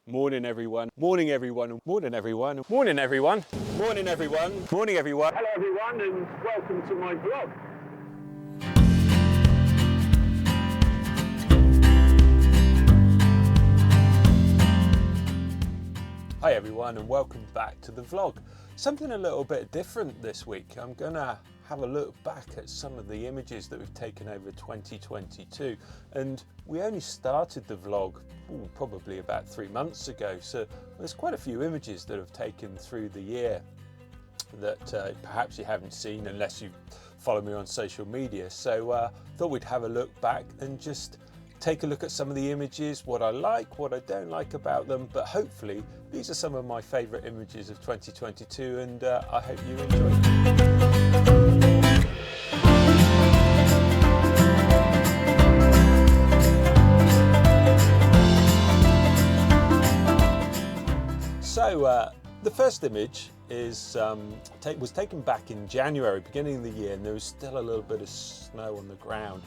Morning everyone, morning everyone, morning everyone, morning everyone, morning everyone, morning everyone. Hello everyone and welcome to my vlog. Hi everyone and welcome back to the vlog. Something a little bit different this week. I'm gonna have a look back at some of the images that we've taken over 2022, and we only started the vlog probably about 3 months ago, so there's quite a few images that have taken through the year that perhaps you haven't seen unless you follow me on social media. So thought we'd have a look back and just take a look at some of the images, what I like, what I don't like about them, but hopefully these are some of my favourite images of 2022, and I hope you enjoy them. So the first image is was taken back in January, beginning of the year, and there was still a little bit of snow on the ground.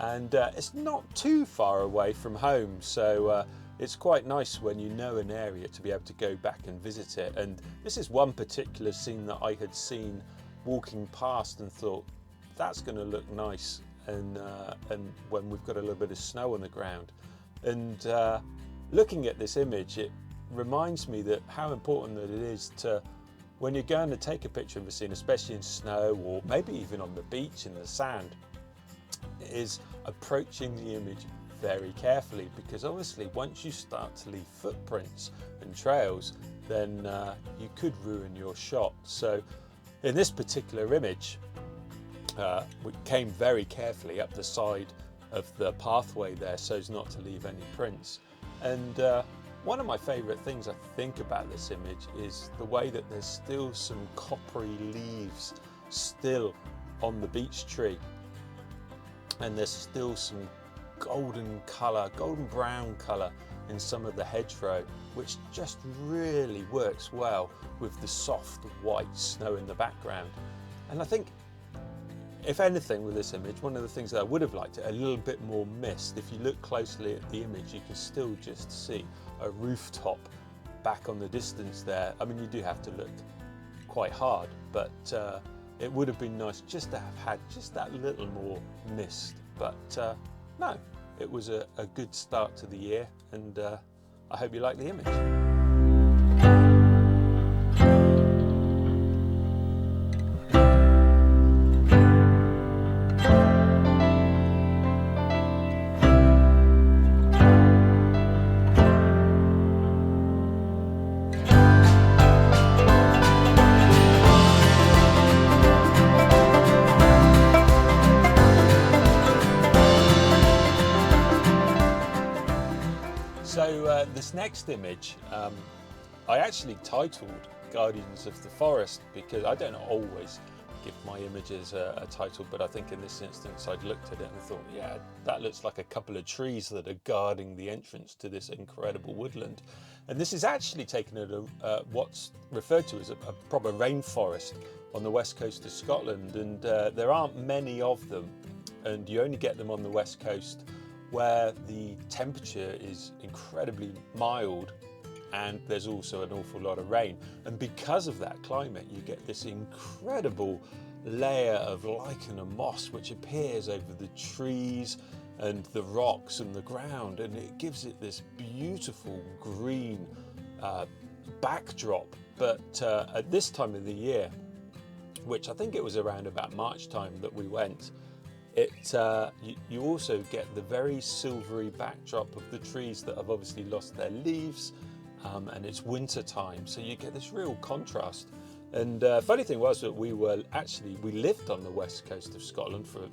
And it's not too far away from home, so it's quite nice when you know an area to be able to go back and visit it. And this is one particular scene that I had seen walking past and thought, that's going to look nice, and when we've got a little bit of snow on the ground. And looking at this image, it reminds me that how important that it is to, when you're going to take a picture of a scene, especially in snow or maybe even on the beach in the sand, is approaching the image very carefully, because obviously once you start to leave footprints and trails, then you could ruin your shot. So in this particular image, we came very carefully up the side of the pathway there so as not to leave any prints. And one of my favourite things I think about this image is the way that there's still some coppery leaves still on the beech tree, and there's still some golden colour, golden brown colour in some of the hedgerow, which just really works well with the soft white snow in the background. And I think, if anything with this image, one of the things that I would have liked, a little bit more mist. If you look closely at the image, you can still just see a rooftop back on the distance there. I mean, you do have to look quite hard, but it would have been nice just to have had just that little more mist. But no, it was a good start to the year, and I hope you like the image. So this next image, I actually titled Guardians of the Forest, because I don't always give my images a title, but I think in this instance I'd looked at it and thought, yeah, that looks like a couple of trees that are guarding the entrance to this incredible woodland. And this is actually taken at what's referred to as a proper rainforest on the west coast of Scotland, and there aren't many of them, and you only get them on the west coast, where the temperature is incredibly mild and there's also an awful lot of rain. And because of that climate, you get this incredible layer of lichen and moss which appears over the trees and the rocks and the ground, and it gives it this beautiful green backdrop. But at this time of the year, which I think it was around about March time that we went, you also get the very silvery backdrop of the trees that have obviously lost their leaves, and it's winter time, so you get this real contrast. And funny thing was that we lived on the west coast of Scotland for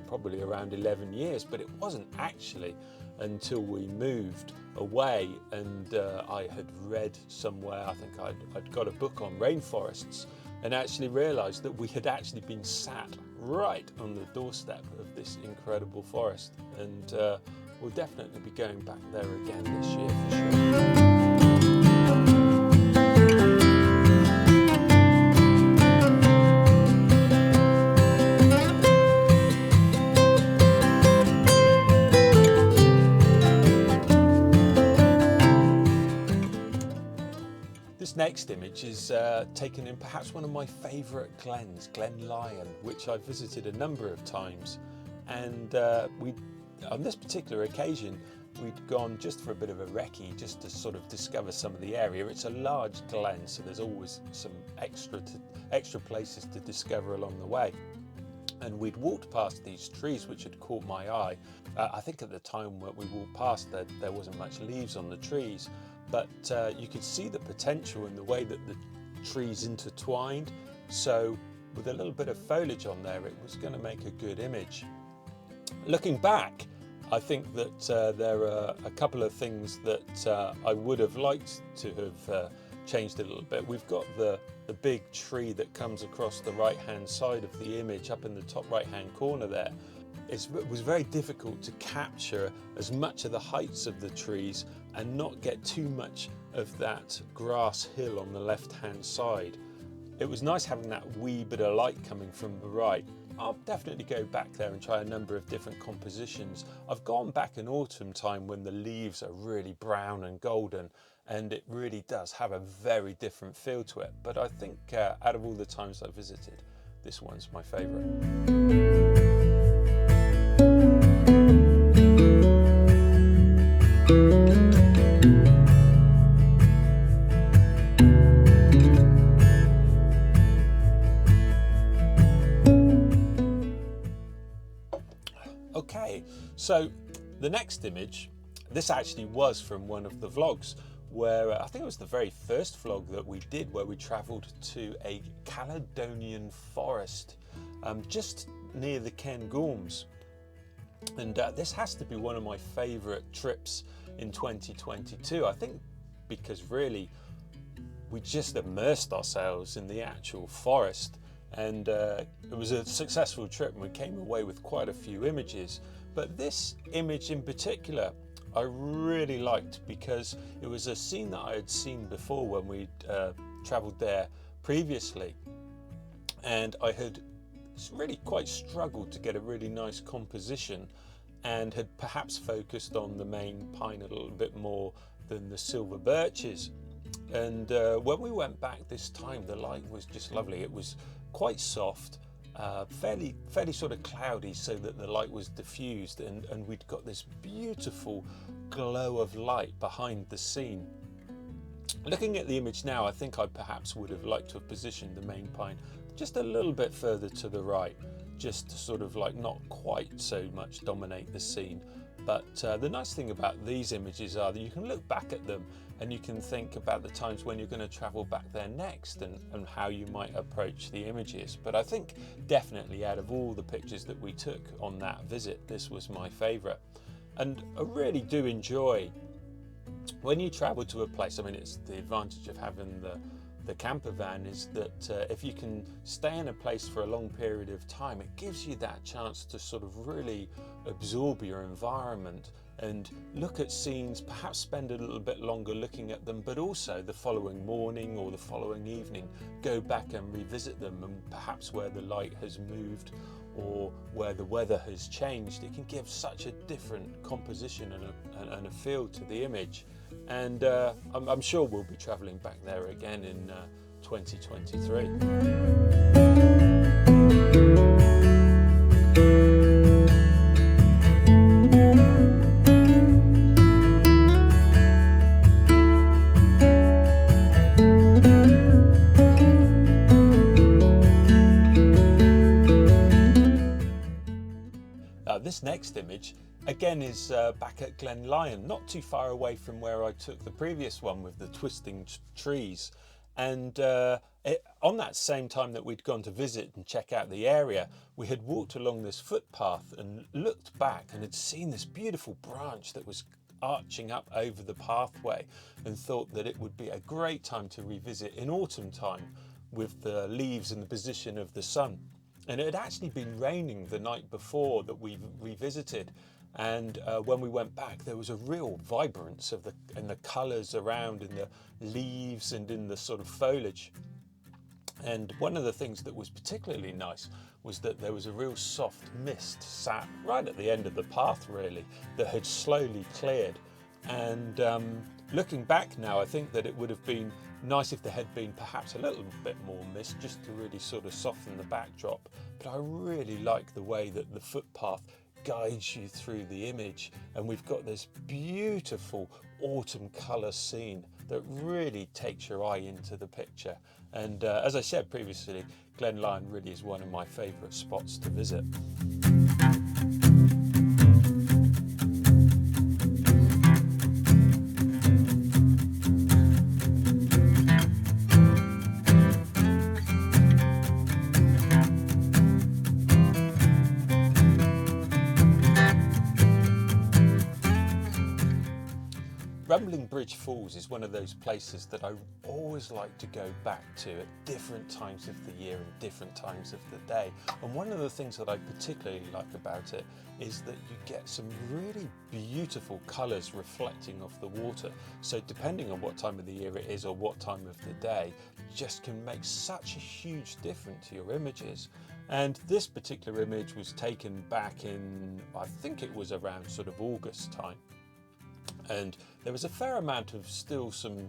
probably around 11 years, but it wasn't actually until we moved away, and I had read somewhere, I think I'd got a book on rainforests, and actually realised that we had actually been sat right on the doorstep of this incredible forest. And we'll definitely be going back there again this year for sure. next image is taken in perhaps one of my favourite glens, Glen Lyon, which I've visited a number of times. And on this particular occasion, we'd gone just for a bit of a recce, just to sort of discover some of the area. It's a large glen, so there's always some extra places to discover along the way. And we'd walked past these trees which had caught my eye. I think at the time when we walked past there wasn't much leaves on the trees, but you could see the potential in the way that the trees intertwined. So with a little bit of foliage on there, it was going to make a good image. Looking back, I think that there are a couple of things that I would have liked to have changed a little bit. We've got the big tree that comes across the right hand side of the image up in the top right hand corner there. It was very difficult to capture as much of the heights of the trees and not get too much of that grass hill on the left hand side. It was nice having that wee bit of light coming from the right. I'll definitely go back there and try a number of different compositions. I've gone back in autumn time when the leaves are really brown and golden, and it really does have a very different feel to it. But I think out of all the times I've visited, this one's my favourite. Okay, so the next image, this actually was from one of the vlogs where I think it was the very first vlog that we did, where we travelled to a Caledonian forest just near the Cairngorms. And this has to be one of my favourite trips in 2022. I think because really we just immersed ourselves in the actual forest. And it was a successful trip and we came away with quite a few images. But this image in particular I really liked because it was a scene that I had seen before when we'd travelled there previously. And I had really quite struggled to get a really nice composition and had perhaps focused on the main pine a little bit more than the silver birches. And when we went back this time, the light was just lovely. It was quite soft, fairly sort of cloudy, so that the light was diffused, and we'd got this beautiful glow of light behind the scene. Looking at the image now, I think I perhaps would have liked to have positioned the main pine just a little bit further to the right, just to sort of like not quite so much dominate the scene. But the nice thing about these images are that you can look back at them and you can think about the times when you're going to travel back there next and how you might approach the images. But I think definitely out of all the pictures that we took on that visit, this was my favourite. And I really do enjoy when you travel to a place. I mean, it's the advantage of having the camper van is that if you can stay in a place for a long period of time, it gives you that chance to sort of really absorb your environment and look at scenes, perhaps spend a little bit longer looking at them, but also the following morning or the following evening go back and revisit them, and perhaps where the light has moved or where the weather has changed, it can give such a different composition and a feel to the image. And I'm sure we'll be travelling back there again in 2023. This next image again is back at Glen Lyon, not too far away from where I took the previous one with the twisting trees. And on that same time that we'd gone to visit and check out the area, we had walked along this footpath and looked back and had seen this beautiful branch that was arching up over the pathway, and thought that it would be a great time to revisit in autumn time with the leaves and the position of the sun. And it had actually been raining the night before that we revisited, and when we went back, there was a real vibrance of in the colours around, in the leaves and in the sort of foliage. And one of the things that was particularly nice was that there was a real soft mist sat right at the end of the path, really, that had slowly cleared. And looking back now, I think that it would have been Nice if there had been perhaps a little bit more mist just to really sort of soften the backdrop. But I really like the way that the footpath guides you through the image, and we've got this beautiful autumn colour scene that really takes your eye into the picture. And as I said previously, Glen Lyon really is one of my favourite spots to visit. Rumbling Bridge Falls is one of those places that I always like to go back to at different times of the year and different times of the day. And one of the things that I particularly like about it is that you get some really beautiful colours reflecting off the water. So depending on what time of the year it is or what time of the day, just can make such a huge difference to your images. And this particular image was taken back in, I think it was around sort of August time. And there was a fair amount of still some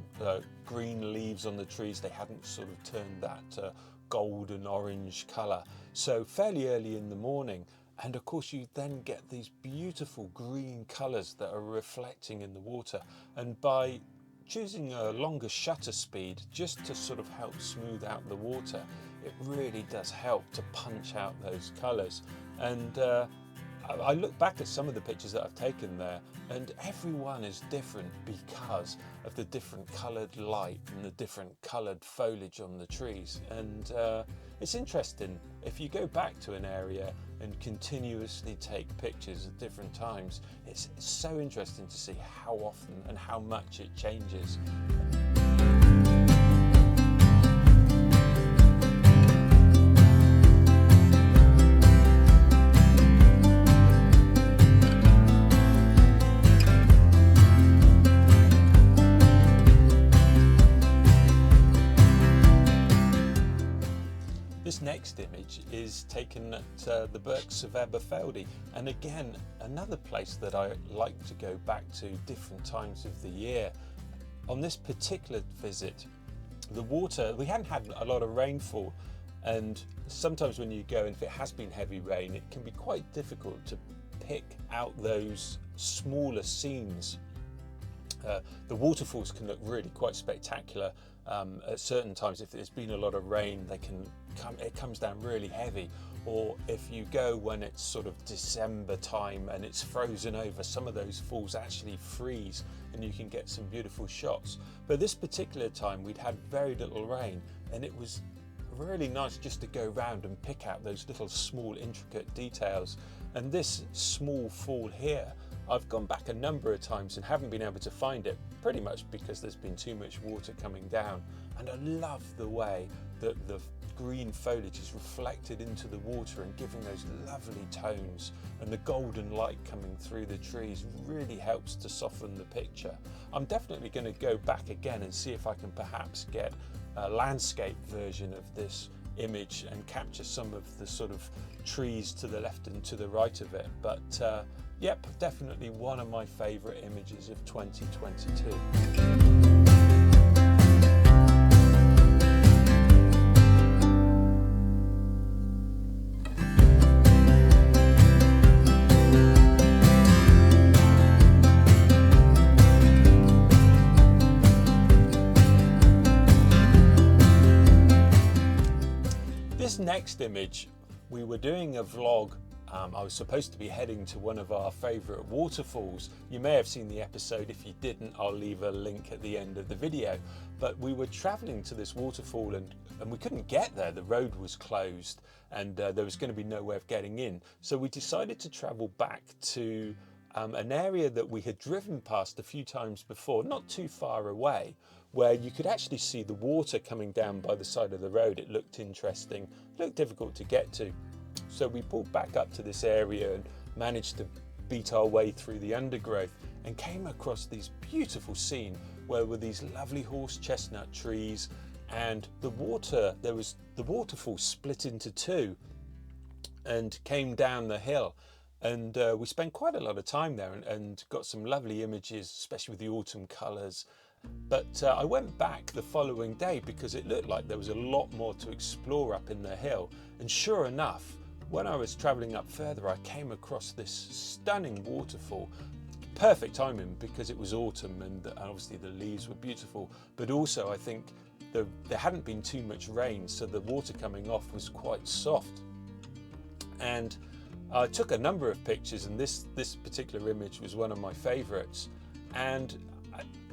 green leaves on the trees. They hadn't sort of turned that golden orange colour. So fairly early in the morning, and of course you then get these beautiful green colours that are reflecting in the water. And by choosing a longer shutter speed just to sort of help smooth out the water, it really does help to punch out those colours. And I look back at some of the pictures that I've taken there, and every one is different because of the different coloured light and the different coloured foliage on the trees. And it's interesting, if you go back to an area and continuously take pictures at different times, it's so interesting to see how often and how much it changes. This next image is taken at the Birks of Aberfeldy, and again another place that I like to go back to different times of the year. On this particular visit, the water, we hadn't had a lot of rainfall, and sometimes when you go and if it has been heavy rain, it can be quite difficult to pick out those smaller scenes. The waterfalls can look really quite spectacular at certain times. If there's been a lot of rain, it comes down really heavy. Or if you go when it's sort of December time and it's frozen over, some of those falls actually freeze and you can get some beautiful shots. But this particular time we'd had very little rain, and it was really nice just to go round and pick out those little small intricate details. And this small fall here, I've gone back a number of times and haven't been able to find it, pretty much because there's been too much water coming down. And I love the way that the green foliage is reflected into the water and giving those lovely tones, and the golden light coming through the trees really helps to soften the picture. I'm definitely going to go back again and see if I can perhaps get a landscape version of this image and capture some of the sort of trees to the left and to the right of it. But yep, definitely one of my favourite images of 2022. This next image, we were doing a vlog. I was supposed to be heading to one of our favourite waterfalls. You may have seen the episode. If you didn't, I'll leave a link at the end of the video. But we were travelling to this waterfall and we couldn't get there. The road was closed and there was going to be no way of getting in. So we decided to travel back to an area that we had driven past a few times before, not too far away, where you could actually see the water coming down by the side of the road. It looked interesting, looked difficult to get to. So we pulled back up to this area and managed to beat our way through the undergrowth and came across this beautiful scene where were these lovely horse chestnut trees, and the waterfall split into two and came down the hill. And we spent quite a lot of time there and got some lovely images, especially with the autumn colours. But I went back the following day because it looked like there was a lot more to explore up in the hill. And sure enough, when I was traveling up further, I came across this stunning waterfall. Perfect timing because it was autumn and obviously the leaves were beautiful, but also I think there hadn't been too much rain, so the water coming off was quite soft. And I took a number of pictures, and this particular image was one of my favorites. And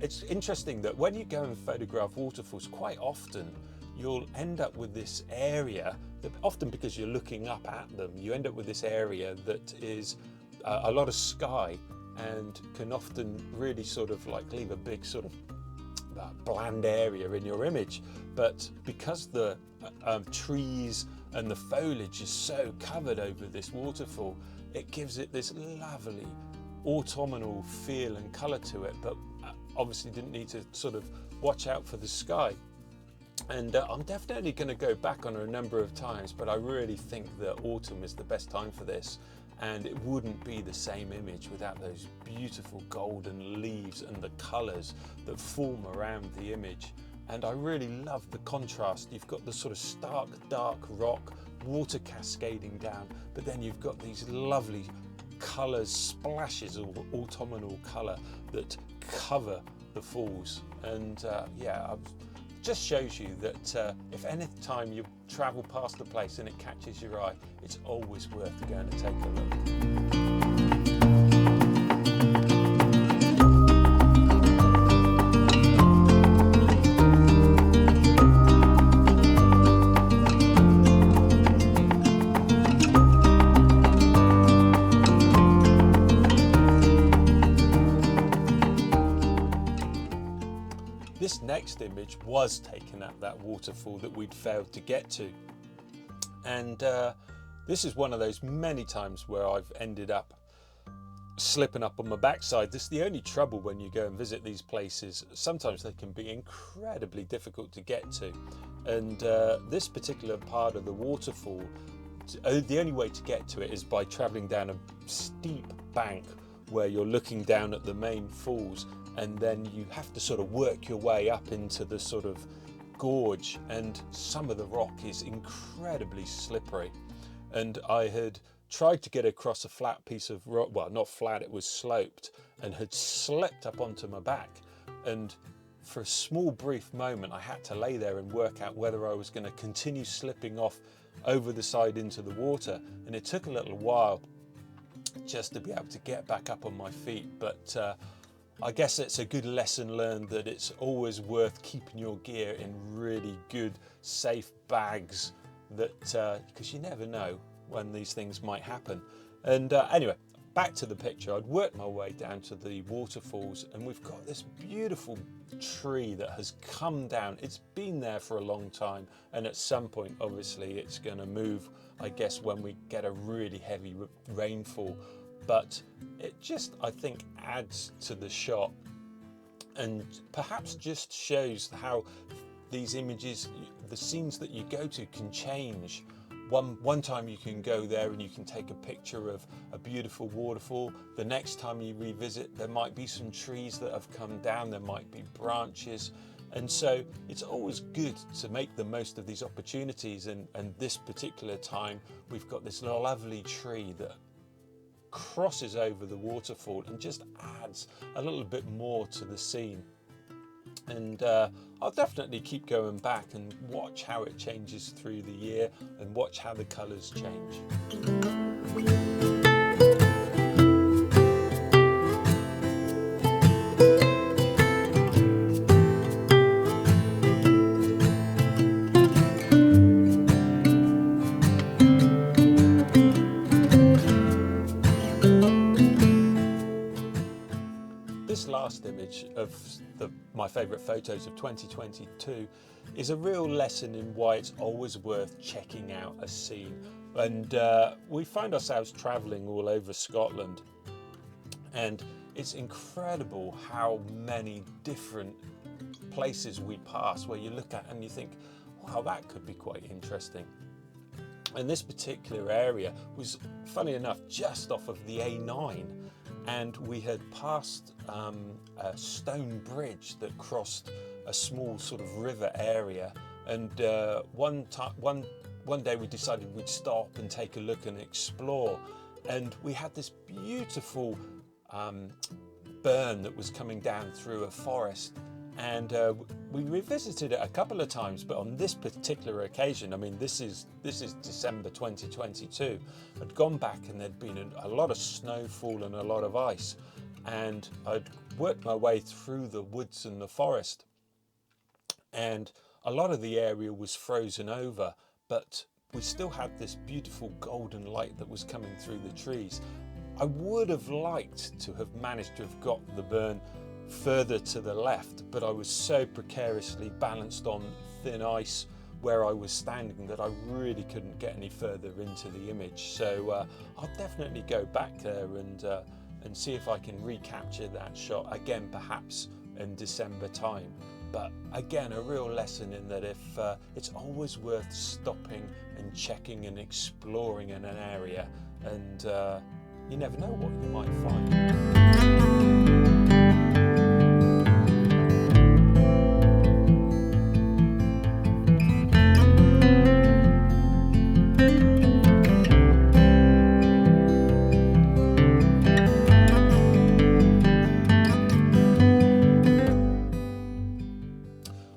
it's interesting that when you go and photograph waterfalls, quite often you'll end up with this area that, often because you're looking up at them, you end up with this area that is a lot of sky and can often really sort of like leave a big sort of bland area in your image. But because the trees and the foliage is so covered over this waterfall, it gives it this lovely autumnal feel and colour to it, but obviously didn't need to sort of watch out for the sky. And I'm definitely going to go back on it a number of times, but I really think that autumn is the best time for this, and it wouldn't be the same image without those beautiful golden leaves and the colours that form around the image. And I really love the contrast. You've got the sort of stark dark rock, water cascading down, but then you've got these lovely colours, splashes of autumnal colour that cover the falls. And just shows you that if any time you travel past the place and it catches your eye, it's always worth going to take a look. This next image was taken at that waterfall that we'd failed to get to, and this is one of those many times where I've ended up slipping up on my backside. This is the only trouble when you go and visit these places. Sometimes they can be incredibly difficult to get to, and this particular part of the waterfall, the only way to get to it is by travelling down a steep bank where you're looking down at the main falls, and then you have to sort of work your way up into the sort of gorge, and some of the rock is incredibly slippery. And I had tried to get across a flat piece of rock, well, not flat, it was sloped, and had slipped up onto my back. And for a small brief moment I had to lay there and work out whether I was going to continue slipping off over the side into the water, and it took a little while just to be able to get back up on my feet. But I guess it's a good lesson learned that it's always worth keeping your gear in really good, safe bags, that because you never know when these things might happen. And anyway, back to the picture. I'd worked my way down to the waterfalls, and we've got this beautiful tree that has come down. It's been there for a long time, and at some point, obviously, it's going to move, I guess, when we get a really heavy rainfall. But it just, I think, adds to the shot, and perhaps just shows how these images, the scenes that you go to, can change. One time you can go there and you can take a picture of a beautiful waterfall. The next time you revisit, there might be some trees that have come down, there might be branches. And so it's always good to make the most of these opportunities. And this particular time, we've got this lovely tree that crosses over the waterfall and just adds a little bit more to the scene. And I'll definitely keep going back and watch how it changes through the year and watch how the colours change. This last image of my favourite photos of 2022 is a real lesson in why it's always worth checking out a scene. And we find ourselves travelling all over Scotland, and it's incredible how many different places we pass where you look at and you think, wow, that could be quite interesting. And this particular area was, funny enough, just off of the A9. and we had passed a stone bridge that crossed a small sort of river area, and one day we decided we'd stop and take a look and explore, and we had this beautiful burn that was coming down through a forest, and we revisited it a couple of times, but on this particular occasion, I mean, this is December 2022, I'd gone back and there'd been a lot of snowfall and a lot of ice, and I'd worked my way through the woods and the forest, and a lot of the area was frozen over, but we still had this beautiful golden light that was coming through the trees. I would have liked to have managed to have got the burn further to the left, but I was so precariously balanced on thin ice where I was standing that I really couldn't get any further into the image. So I'll definitely go back there and see if I can recapture that shot again, perhaps in December time. But again, a real lesson in that if it's always worth stopping and checking and exploring in an area, and you never know what you might find.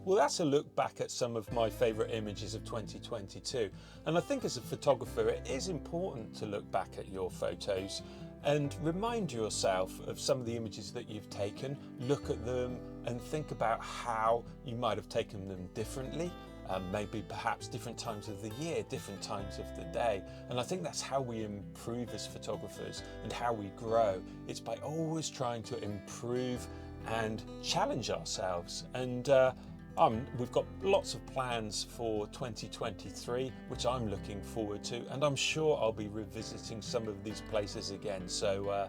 Well, that's a look back at some of my favourite images of 2022. And I think as a photographer, it is important to look back at your photos and remind yourself of some of the images that you've taken, look at them and think about how you might have taken them differently. Maybe perhaps different times of the year, different times of the day. And I think that's how we improve as photographers and how we grow. It's by always trying to improve and challenge ourselves. And we've got lots of plans for 2023, which I'm looking forward to, and I'm sure I'll be revisiting some of these places again. So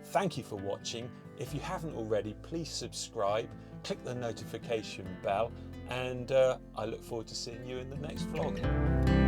thank you for watching. If you haven't already, please subscribe, click the notification bell, and I look forward to seeing you in the next vlog.